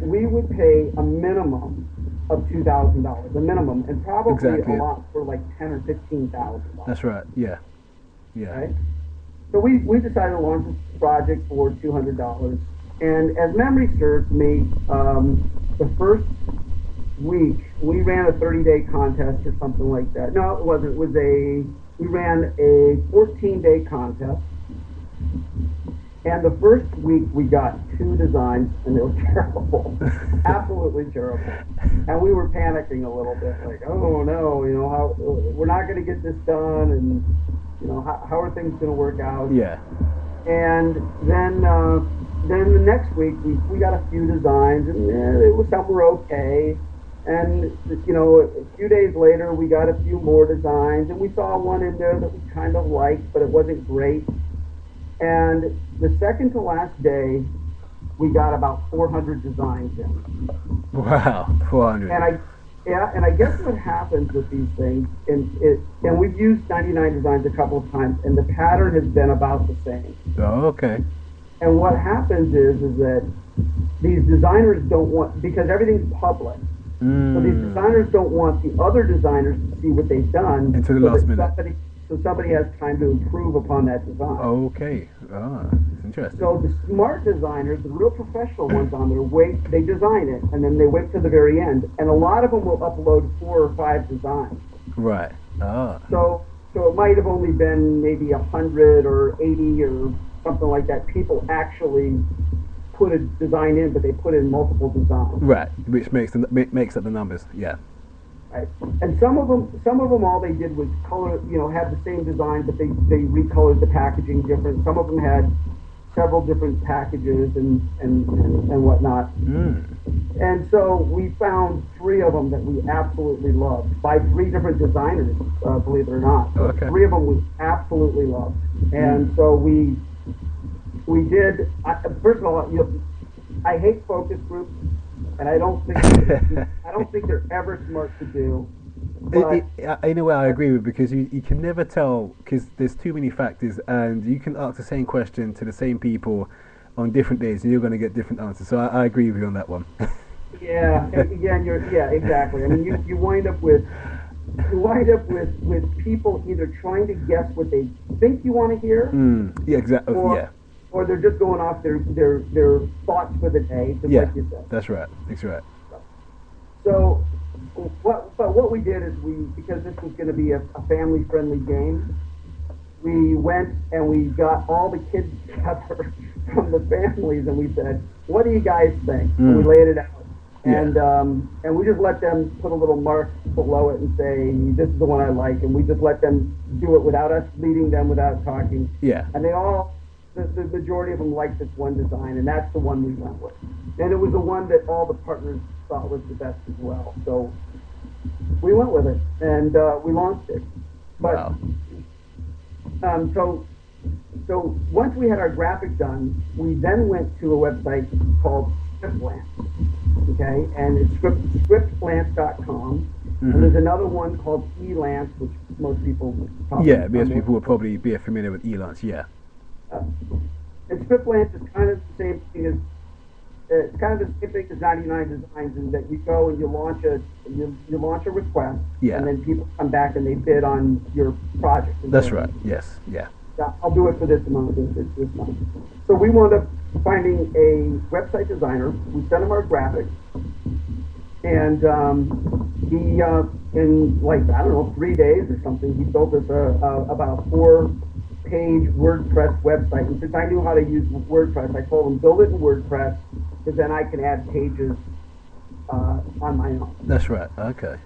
we would pay a minimum of $2,000, a minimum, and probably Exactly. a lot for like $10,000 or $15,000. That's right. Yeah. Yeah. Right? So we decided to launch this project for $200. And as memory serves me, the first week we ran a 30-day contest or something like that. No, it wasn't. We ran a 14-day contest. And the first week we got 2 designs, and they were terrible, absolutely terrible. And we were panicking a little bit, like, oh no, how we're not going to get this done, and how are things going to work out? Yeah. And then the next week we got a few designs, and some were okay. And a few days later we got a few more designs, and we saw one in there that we kind of liked, but it wasn't great. And the second to last day, we got about 400 designs in. Wow, 400. And I guess what happens with these things, and we've used 99 designs a couple of times, and the pattern has been about the same. Oh, okay. And what happens is that these designers don't want, because everything's public, so these designers don't want the other designers to see what they've done until the last minute. So somebody has time to improve upon that design. Okay. Interesting. So the smart designers, the real professional ones on there, they design it, and then they wait to the very end. And a lot of them will upload 4 or 5 designs. Right. So it might have only been maybe 100 or 80 or something like that. People actually put a design in, but they put in multiple designs. Right, which makes up the numbers. Yeah. Right. And some of them, all they did was color, had the same design, but they recolored the packaging different. Some of them had several different packages and whatnot. And so we found 3 of them that we absolutely loved by 3 different designers, believe it or not. So okay. 3 of them we absolutely loved. And so we did. First of all, I hate focus groups. And I don't think they're ever smart to do. But in a way, I agree with, because you can never tell, because there's too many factors, and you can ask the same question to the same people on different days, and you're going to get different answers. So I agree with you on that one. Yeah, exactly. I mean, you wind up with people either trying to guess what they think you want to hear. Yeah, exactly. Or they're just going off their thoughts for the day, just like you said. That's right. That's right. So, what we did is because this was going to be a family-friendly game, we went and we got all the kids together from the families, and we said, "What do you guys think?" And we laid it out, and we just let them put a little mark below it and say, "This is the one I like," and we just let them do it without us leading them, without talking. Yeah. And they all. The majority of them liked this one design, and that's the one we went with. And it was the one that all the partners thought was the best as well. So we went with it, and we launched it. But so once we had our graphic done, we then went to a website called Scriptlance. Okay, and it's scriptlance.com. And there's another one called Elance, which most people people will probably be familiar with Elance. Yeah. And Scriptlance is kind of the same thing as as 99 Designs, in that you go and you launch a request, and then people come back and they bid on your project. That's right. Yes. Yeah. I'll do it for this amount, this month. So we wound up finding a website designer. We sent him our graphics, and he in 3 days or something, he built us about a 4-page WordPress website. And since I knew how to use WordPress, I told him, build it in WordPress, because then I can add pages on my own. That's right. Okay.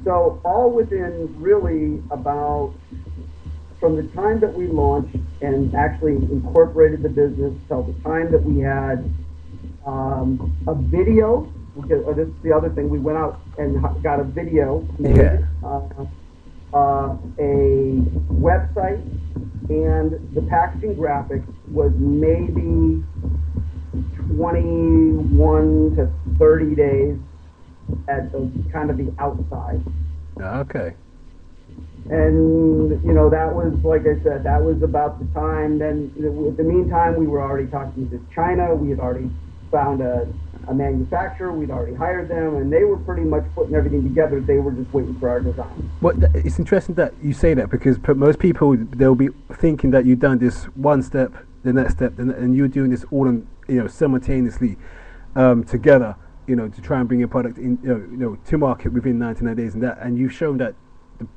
So all within really about, from the time that we launched and actually incorporated the business till the time that we had a video, because this is the other thing, we went out and got a video made, a website, and the packaging graphics was maybe 21 to 30 days at the kind of the outside. Okay. And, that was, like I said, that was about the time. Then, in the meantime, we were already talking to China. We had already found a manufacturer. We'd already hired them, and they were pretty much putting everything together. They were just waiting for our design. Well, it's interesting that you say that, because most people, they'll be thinking that you've done this one step, the next step, and you're doing this all in, simultaneously, together, to try and bring your product in, to market within 99 days, and you've shown that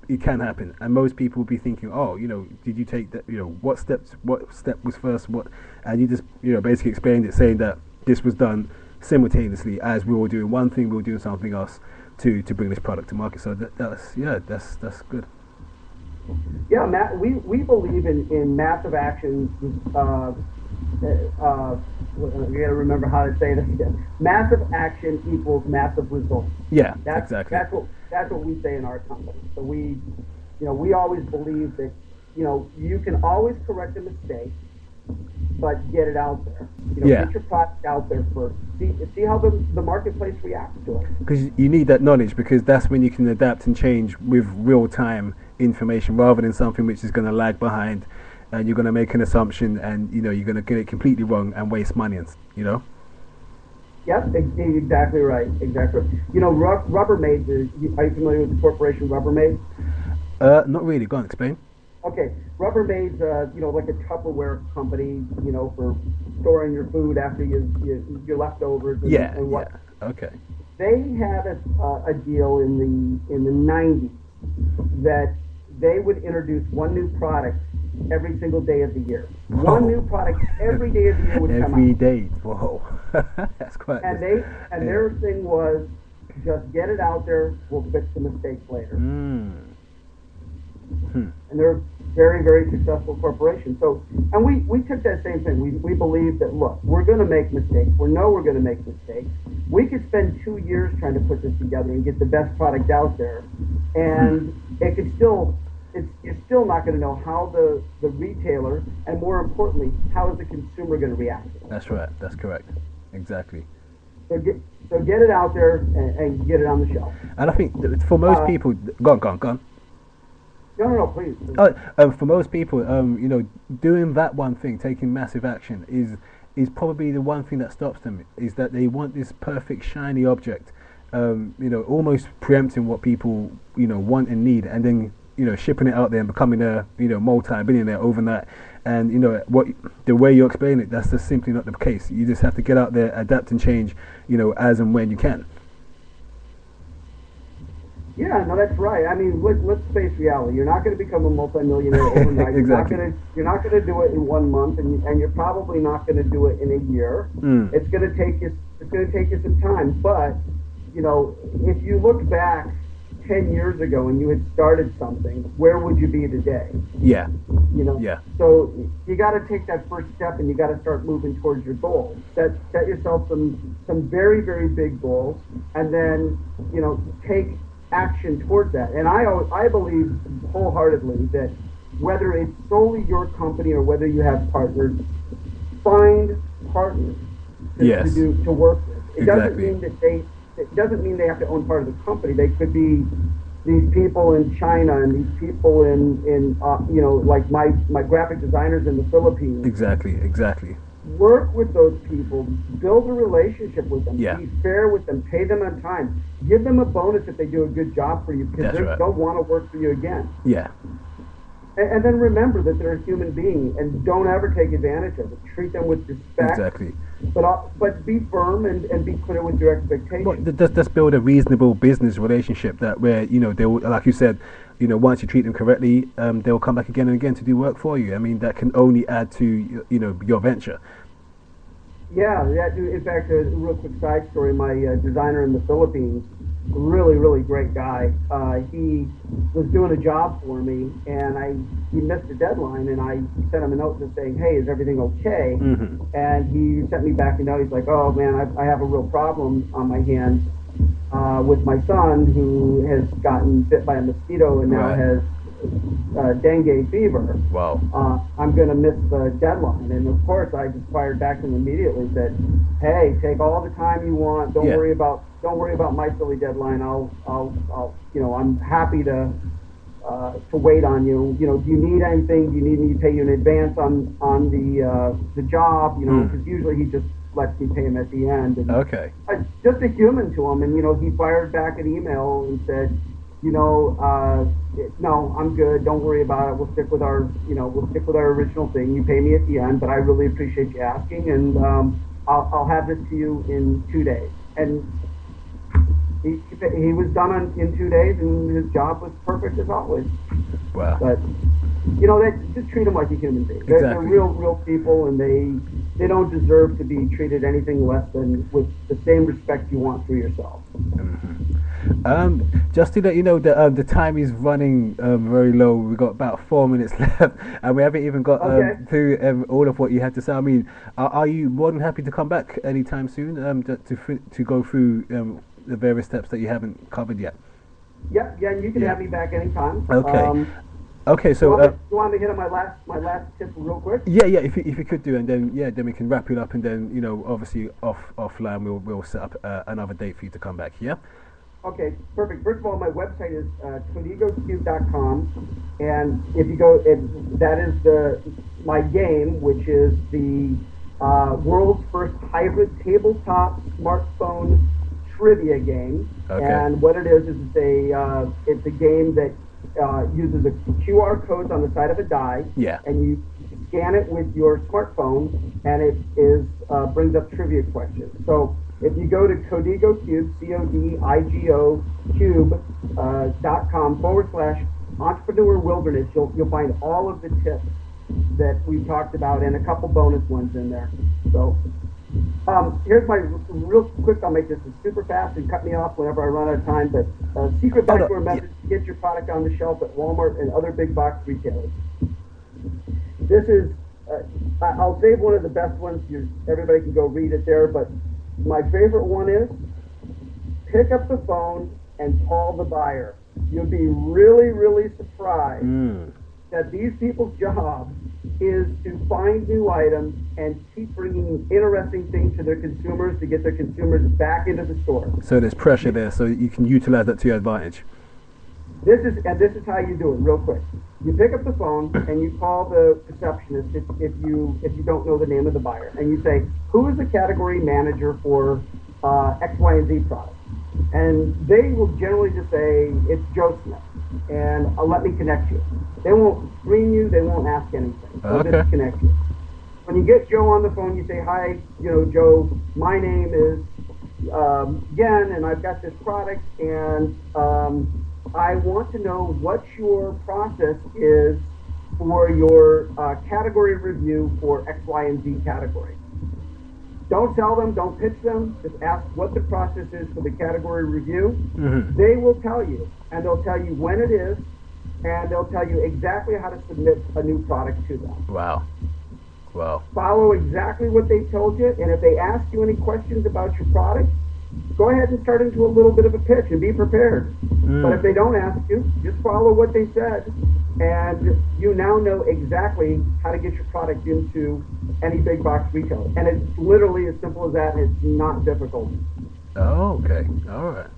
it can happen. And most people will be thinking, oh, did you take that? What step was first? And you just, basically explained it, saying that this was done simultaneously as we were doing one thing, we were doing something else to bring this product to market. So that's good. Yeah, we believe in massive actions. You got to remember how to say this again. Massive action equals massive results. Yeah, exactly. That's what we say in our company. So we always believe that you can always correct a mistake, but get it out there. Get your product out there first. See how the marketplace reacts to it. Because you need that knowledge, because that's when you can adapt and change with real-time information, rather than something which is going to lag behind, and you're going to make an assumption, and you're going to get it completely wrong and waste money, Yep, exactly right. Exactly right. Rubbermaid. Are you familiar with the corporation Rubbermaid? Not really. Go on, explain. Okay, Rubbermaid's like a Tupperware company, for storing your food after your leftovers. And what. Yeah. Okay. They had a deal in the 90s that they would introduce one new product every single day of the year. Whoa. One new product every day of the year would come out. Every day. Whoa. That's quite. And their thing was, just get it out there. We'll fix the mistakes later. And they're a very, very successful corporation. So, and we took that same thing. We believe that, look, we're going to make mistakes. We know we're going to make mistakes. We could spend 2 years trying to put this together and get the best product out there, and it could still, you're still not going to know how the retailer, and more importantly, how is the consumer going to react to it. That's right. That's correct. Exactly. So get it out there and get it on the shelf. And I think that for most people, go on. No, please. For most people, doing that one thing, taking massive action, is probably the one thing that stops them. Is that they want this perfect shiny object, almost preempting what people want and need, and then shipping it out there and becoming a multi-billionaire overnight. And the way you explain it, that's just simply not the case. You just have to get out there, adapt and change, as and when you can. Yeah, no, that's right. I mean, let's face reality. You're not going to become a multimillionaire overnight. Exactly. You're not going to do it in 1 month, and you're probably not going to do it in a year. It's going to take you some time. But if you look back 10 years ago and you had started something, where would you be today? Yeah. Yeah. So you got to take that first step, and you got to start moving towards your goals. Set yourself some very, very big goals, and then take action towards that. And I believe wholeheartedly that whether it's solely your company or whether you have partners, find partners to work with. It doesn't mean they have to own part of the company. They could be these people in China and these people in like my graphic designers in the Philippines. Exactly. Work with those people, build a relationship with them, Yeah. be fair with them, pay them on time, give them a bonus if they do a good job for you, because they'll want to work for you again. Yeah. And then remember that they're a human being, and don't ever take advantage of it. Treat them with respect. Exactly. But be firm and be clear with your expectations. Well, just build a reasonable business relationship where they will, like you said, once you treat them correctly, they'll come back again and again to do work for you. I mean, that can only add to your venture. Yeah. In fact, a real quick side story. My designer in the Philippines, really, really great guy. He was doing a job for me, and he missed a deadline, and I sent him a note just saying, "Hey, is everything okay?" Mm-hmm. And he sent me back a note. He's like, "Oh man, I have a real problem on my hands with my son, who has gotten bit by a mosquito and now has dengue fever. Wow. I'm going to miss the deadline." And of course, I just fired back to him immediately. Said, "Hey, take all the time you want. Don't worry about my silly deadline. I'm happy to wait on you. Do you need anything? Do you need me to pay you in advance on the job? Because usually he just lets me pay him at the end. And Okay. just a human to him, and he fired back an email and said, no, I'm good. Don't worry about it. We'll stick with our original thing. You pay me at the end, but I really appreciate you asking, and I'll have this to you in 2 days. And he was done in 2 days, and his job was perfect as always. Wow. But they just treat them like a human being. Exactly. They're real people, and they don't deserve to be treated anything less than with the same respect you want for yourself. Just to let you know that the time is running very low. We've got about 4 minutes left, and we haven't even got through all of what you had to say. I mean, are you more than happy to come back anytime soon to go through the various steps that you haven't covered yet? Yeah, you can have me back anytime. Okay. Okay, so you want me to hit on my last tip real quick? Yeah. If you could do, and then we can wrap it up, and then obviously offline we'll set up another date for you to come back. Yeah. Okay, perfect. First of all, my website is codigocube.com, and if you go, that is my game, which is the world's first hybrid tabletop smartphone trivia game. Okay. And what it is it's a game that uses a QR code on the side of a die. Yeah. And you scan it with your smartphone, and it brings up trivia questions. So if you go to CODIGO Cube, CODIGO Cube.com /Entrepreneur Wilderness, you'll find all of the tips that we've talked about and a couple bonus ones in there. So here's my real quick, I'll make this super fast and cut me off whenever I run out of time, but secret backdoor method to get your product on the shelf at Walmart and other big box retailers. This is, I'll save one of the best ones, everybody can go read it there, but my favorite one is pick up the phone and call the buyer. You'll be really, really surprised that these people's job is to find new items and keep bringing interesting things to their consumers to get their consumers back into the store. So there's pressure there, so you can utilize that to your advantage. This is how you do it real quick. You pick up the phone and you call the receptionist if you don't know the name of the buyer, and you say, who is the category manager for X, Y, and Z products? And they will generally just say, it's Joe Smith, and let me connect you. They won't screen you, they won't ask anything. They'll just connect you. When you get Joe on the phone, you say, hi, Joe, my name is Yen, and I've got this product, and I want to know what your process is for your category review for X, Y, and Z category. Don't tell them, don't pitch them, just ask what the process is for the category review. Mm-hmm. They will tell you, and they'll tell you when it is, and they'll tell you exactly how to submit a new product to them. Wow. Follow exactly what they told you, and if they ask you any questions about your product, go ahead and start into a little bit of a pitch and be prepared. But if they don't ask you, just follow what they said, and you now know exactly how to get your product into any big box retailer. And it's literally as simple as that, and it's not difficult. Oh, okay. All right.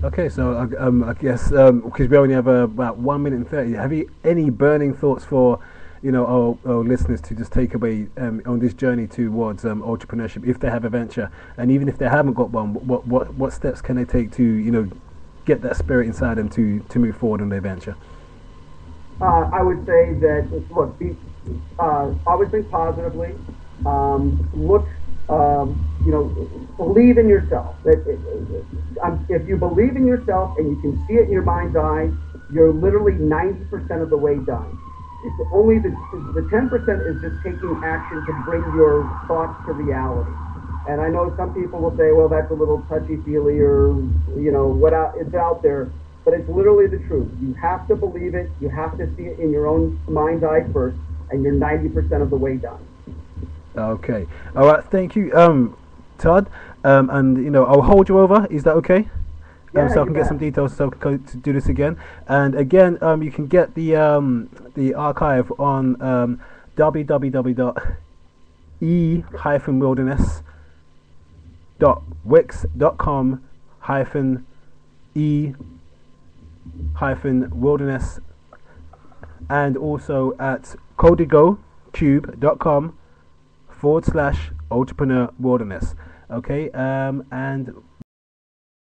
Okay, so I guess because we only have about 1 minute and 30, have you any burning thoughts for our listeners to just take away on this journey towards entrepreneurship if they have a venture, and even if they haven't got one, what steps can they take to get that spirit inside them to move forward on their venture? I would say that look, always think positively. Believe in yourself. If you believe in yourself and you can see it in your mind's eye, you're literally 90% of the way done. It's only the 10% is just taking action to bring your thoughts to reality. And I know some people will say, well, that's a little touchy-feely, or it's out there. But it's literally the truth. You have to believe it. You have to see it in your own mind's eye first, and you're 90% of the way done. Okay. All right. Thank you, Todd. And I'll hold you over. Is that okay? Yeah, so I can get some details so I can to do this again. And again, you can get the archive on www.e-wix.com-e-wilderness, and also at codigocube.com Entrepreneur Wilderness. Okay, and